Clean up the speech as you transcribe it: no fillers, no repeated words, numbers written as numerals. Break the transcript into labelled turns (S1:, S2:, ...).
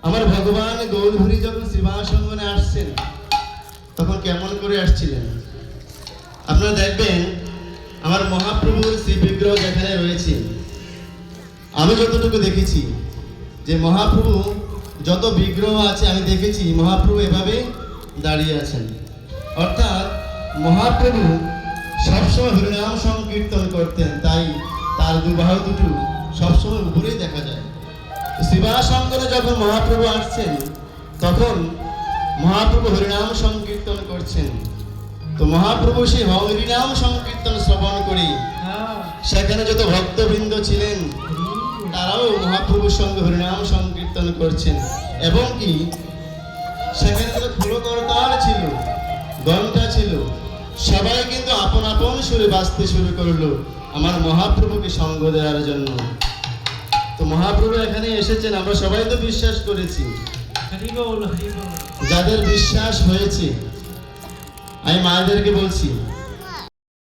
S1: আমার ভগবান গৌরহরি যখন শ্রীবাসঙ্গনে আসছেন তখন কেমন করে আসছিলেন আপনারা দেখবেন। আমার মহাপ্রভুর শ্রী বিগ্রহ যেখানে রয়েছে, আমি যতটুকু দেখেছি যে মহাপ্রভু যত বিগ্রহ আছে আমি দেখেছি মহাপ্রভু এভাবে দাঁড়িয়ে আছেন। অর্থাৎ মহাপ্রভু সবসময় হরিনাম সংকীর্তন করতেন, তাই তার দুবাহু দুটো সবসময় উপরেই দেখা যায়। শ্রীবাসঙ্গনে যখন মহাপ্রভু আসছেন তখন মহাপ্রভু হরিনাম সংকীর্তন করছেন। তো মহাপ্রভু সেই হরিনাম সংকীর্তন শ্রবণ করে সেখানে যত ভক্তবৃন্দ ছিলেন তারাও মহাপ্রভুর সঙ্গে হরিনাম সংকীর্তন করছেন। এবং কি সেখানে যত ফুলকরতাল ছিল, ঘণ্টা ছিল, সবাই কিন্তু আপন আপন সুরে বাজতে শুরু করলো আমার মহাপ্রভুকে সঙ্গ দেওয়ার জন্য। তো মহাপ্রভু এখানে এসেছেন আমরা সবাই তো বিশ্বাস করেছি। যাদের বিশ্বাস হয়েছে আমি মায়েদেরকে বলছি